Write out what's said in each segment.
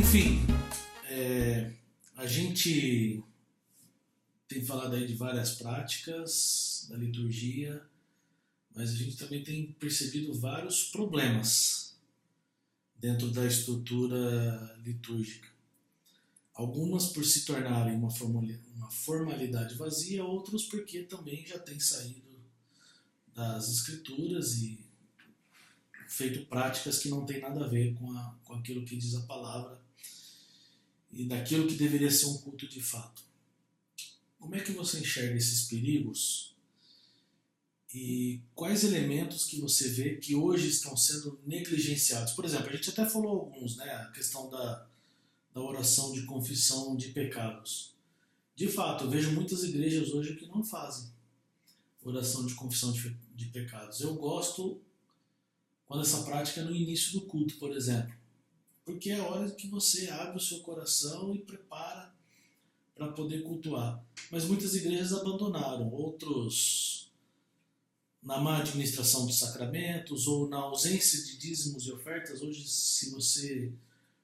Enfim, a gente tem falado aí de várias práticas da liturgia, mas a gente também tem percebido vários problemas dentro da estrutura litúrgica. Algumas por se tornarem uma formalidade vazia, outros porque também já têm saído das escrituras e feito práticas que não tem nada a ver com aquilo que diz a palavra e daquilo que deveria ser um culto de fato. Como é que você enxerga esses perigos e quais elementos que você vê que hoje estão sendo negligenciados? Por exemplo, a gente até falou alguns, né? A questão da oração de confissão de pecados. De fato, eu vejo muitas igrejas hoje que não fazem oração de confissão de pecados. Eu gosto quando essa prática é no início do culto, por exemplo, porque é a hora que você abre o seu coração e prepara para poder cultuar. Mas muitas igrejas abandonaram, outros na má administração dos sacramentos ou na ausência de dízimos e ofertas. Hoje, se você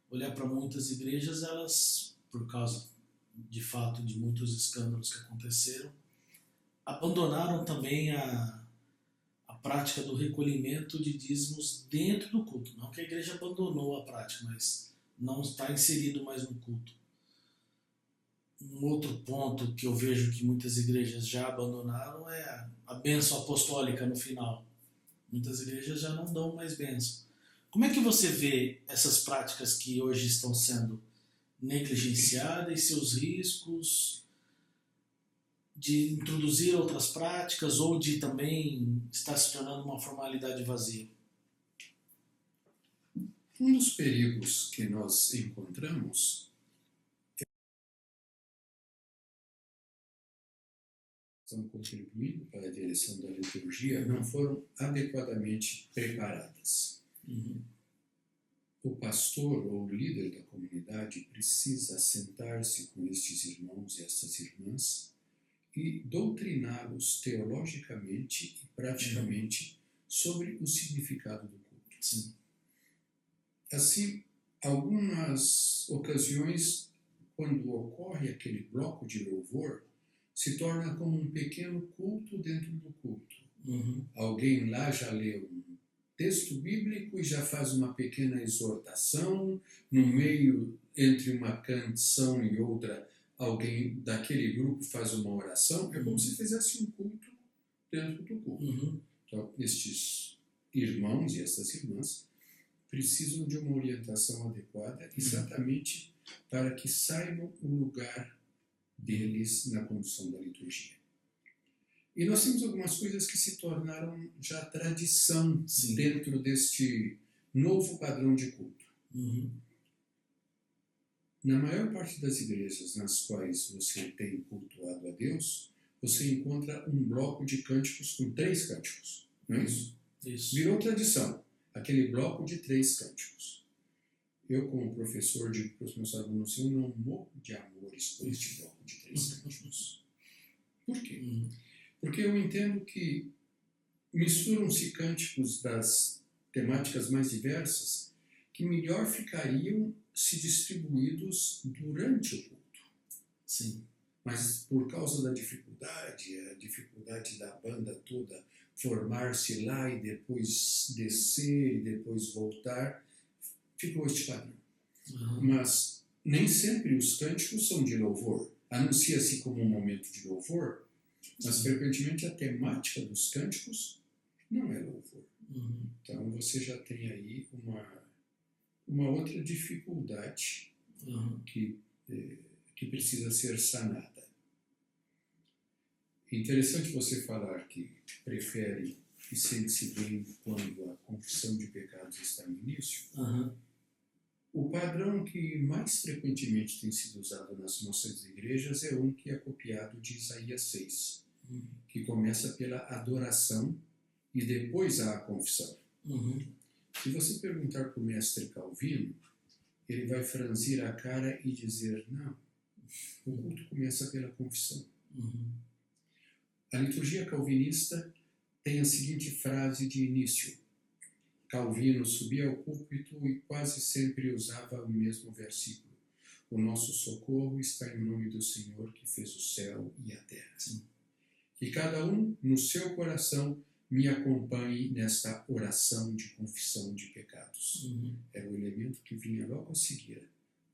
olhar para muitas igrejas, elas, por causa de fato de muitos escândalos que aconteceram, abandonaram também a prática do recolhimento de dízimos dentro do culto. Não que a igreja abandonou a prática, mas não está inserido mais no culto. Um outro ponto que eu vejo que muitas igrejas já abandonaram é a bênção apostólica no final. Muitas igrejas já não dão mais bênção. Como é que você vê essas práticas que hoje estão sendo negligenciadas e seus riscos de introduzir outras práticas ou de também estar se tornando uma formalidade vazia? Um dos perigos que nós encontramos estão contribuindo para a direção da liturgia não foram adequadamente preparadas. O pastor ou o líder da comunidade precisa sentar-se com estes irmãos e estas irmãs e doutriná-los teologicamente e praticamente sobre o significado do culto. Sim. Assim, algumas ocasiões, quando ocorre aquele bloco de louvor, se torna como um pequeno culto dentro do culto. Alguém lá já lê um texto bíblico e já faz uma pequena exortação, no meio, entre uma canção e outra, alguém daquele grupo faz uma oração, é como se fizesse um culto dentro do culto. Então, estes irmãos e essas irmãs precisam de uma orientação adequada, exatamente para que saibam o lugar deles na condução da liturgia. E nós temos algumas coisas que se tornaram já tradição dentro deste novo padrão de culto. Na maior parte das igrejas nas quais você tem cultuado a Deus, você encontra um bloco de cânticos com 3 cânticos, não é isso? Isso. Virou tradição, aquele bloco de 3 cânticos. Eu, como professor, digo para os meus alunos, eu não morro de amores por este bloco de 3 cânticos. Por quê? Porque eu entendo que misturam-se cânticos das temáticas mais diversas que melhor ficariam se distribuídos durante o culto. Sim. Mas por causa da dificuldade, a dificuldade da banda toda formar-se lá e depois descer e depois voltar, ficou este padrão. Mas nem sempre os cânticos são de louvor. Anuncia-se como um momento de louvor, mas frequentemente a temática dos cânticos não é louvor. Então você já tem aí uma outra dificuldade que precisa ser sanada. Interessante você falar que prefere e sente-se bem quando a confissão de pecados está no início. O padrão que mais frequentemente tem sido usado nas nossas igrejas é um que é copiado de Isaías 6, que começa pela adoração e depois a confissão. Se você perguntar para o mestre Calvino, ele vai franzir a cara e dizer, não, o culto começa pela confissão. A liturgia calvinista tem a seguinte frase de início: Calvino subia ao púlpito e quase sempre usava o mesmo versículo. O nosso socorro está em nome do Senhor que fez o céu e a terra. Sim. Que cada um, no seu coração, me acompanhe nesta oração de confissão de pecados. Era o elemento que vinha logo a seguir.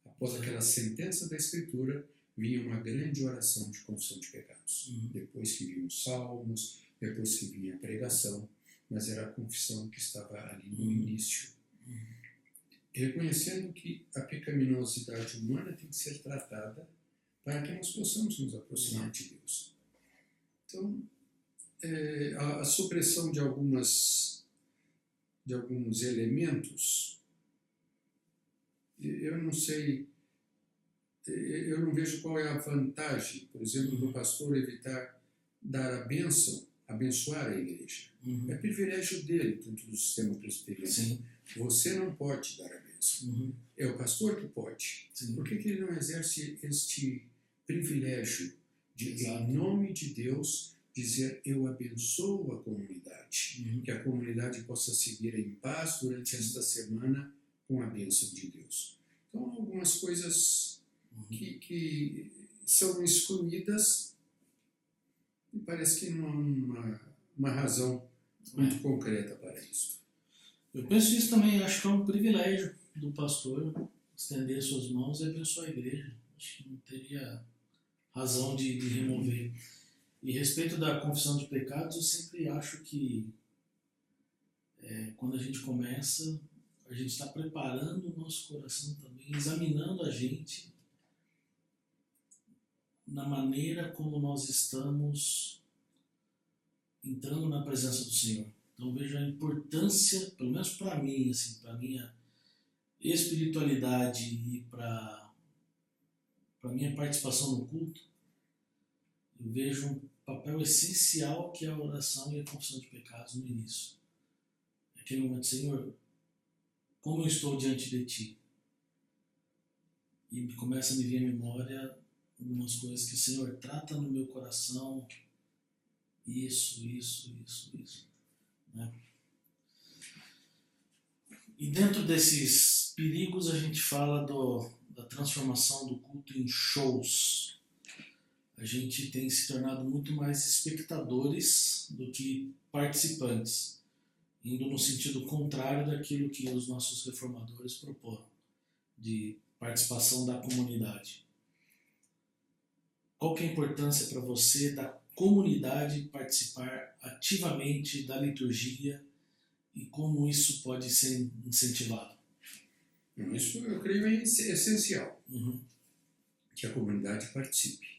Após aquela sentença da Escritura, vinha uma grande oração de confissão de pecados. Depois que vinham os salmos, depois que vinha a pregação, mas era a confissão que estava ali no início. Reconhecendo que a pecaminosidade humana tem que ser tratada para que nós possamos nos aproximar de Deus. Então, a supressão de alguns elementos, eu não sei, eu não vejo qual é a vantagem, por exemplo, do pastor evitar dar a bênção, abençoar a igreja. É privilégio dele dentro do sistema presbiteriano. Sim. Você não pode dar a bênção. É o pastor que pode. Sim. Por que ele não exerce este privilégio de, Exato. em nome de Deus, dizer: eu abençoo a comunidade, que a comunidade possa seguir em paz durante esta semana com a bênção de Deus. Então, algumas coisas que são excluídas e parece que não há uma razão muito concreta para isso. Eu penso isso também, acho que é um privilégio do pastor estender suas mãos e abençoar a igreja. Acho que não teria razão de remover. E a respeito da confissão de pecados, eu sempre acho que quando a gente começa, a gente está preparando o nosso coração também, examinando a gente na maneira como nós estamos entrando na presença do Senhor. Então vejo a importância, pelo menos para mim, assim, para a minha espiritualidade e para a minha participação no culto, eu vejo um papel essencial que é a oração e a confissão de pecados no início. É aquele momento: Senhor, como eu estou diante de Ti? E começa a me vir à memória algumas coisas que o Senhor trata no meu coração. Isso. Né? E dentro desses perigos a gente fala da transformação do culto em shows. A gente tem se tornado muito mais espectadores do que participantes, indo no sentido contrário daquilo que os nossos reformadores propõem, de participação da comunidade. Qual que é a importância para você da comunidade participar ativamente da liturgia e como isso pode ser incentivado? Isso eu creio é essencial, que a comunidade participe.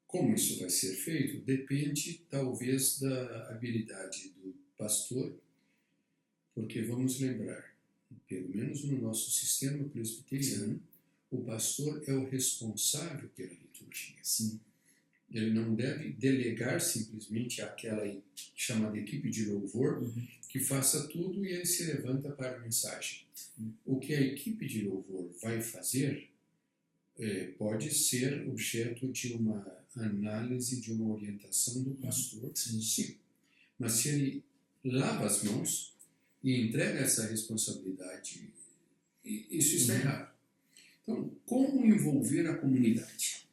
Como isso vai ser feito depende talvez da habilidade do pastor, porque vamos lembrar, pelo menos no nosso sistema presbiteriano, o pastor é o responsável pela liturgia. Sim. Ele não deve delegar simplesmente àquela chamada equipe de louvor que faça tudo e ele se levanta para a mensagem. O que a equipe de louvor vai fazer pode ser objeto de uma análise, de uma orientação do pastor, sim. Mas se ele lava as mãos e entrega essa responsabilidade, isso está errado. Então, como envolver a comunidade?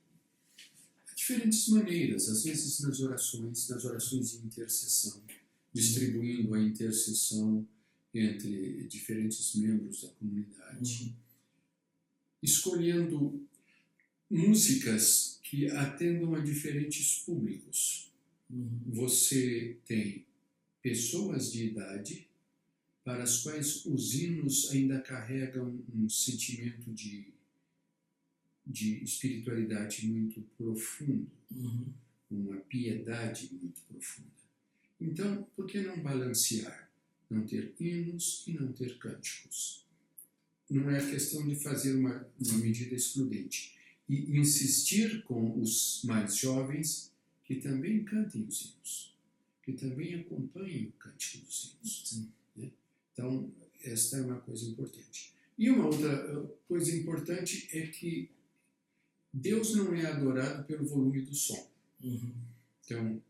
De diferentes maneiras, às vezes nas orações de intercessão, distribuindo a intercessão entre diferentes membros da comunidade, escolhendo músicas que atendam a diferentes públicos. Você tem pessoas de idade para as quais os hinos ainda carregam um sentimento de espiritualidade muito profundo, uma piedade muito profunda. Então, por que não balancear? Não ter hinos e não ter cânticos. Não é questão de fazer uma medida excludente. E insistir com os mais jovens que também cantem os hinos, que também acompanhem o cântico dos hinos. Né? Então, esta é uma coisa importante. E uma outra coisa importante é que Deus não é adorado pelo volume do som. Então,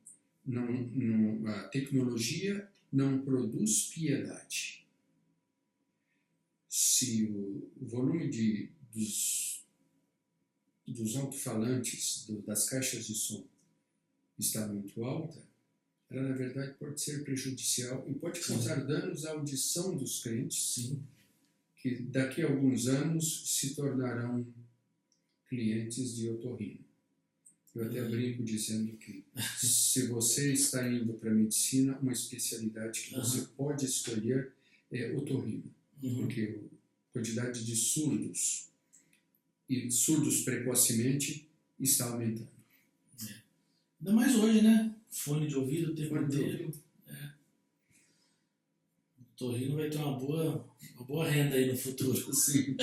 a tecnologia não produz piedade. Se o volume dos alto-falantes, das caixas de som, está muito alta, ela na verdade pode ser prejudicial e pode causar danos à audição dos crentes, Sim. que daqui a alguns anos se tornarão clientes de otorrino. Eu até brinco dizendo que se você está indo para a medicina, uma especialidade que você pode escolher é otorrino, porque a quantidade de surdos e surdos precocemente está aumentando. Ainda mais hoje, né? Fone de ouvido o tempo inteiro. O otorrino vai ter uma boa renda aí no futuro. Sim.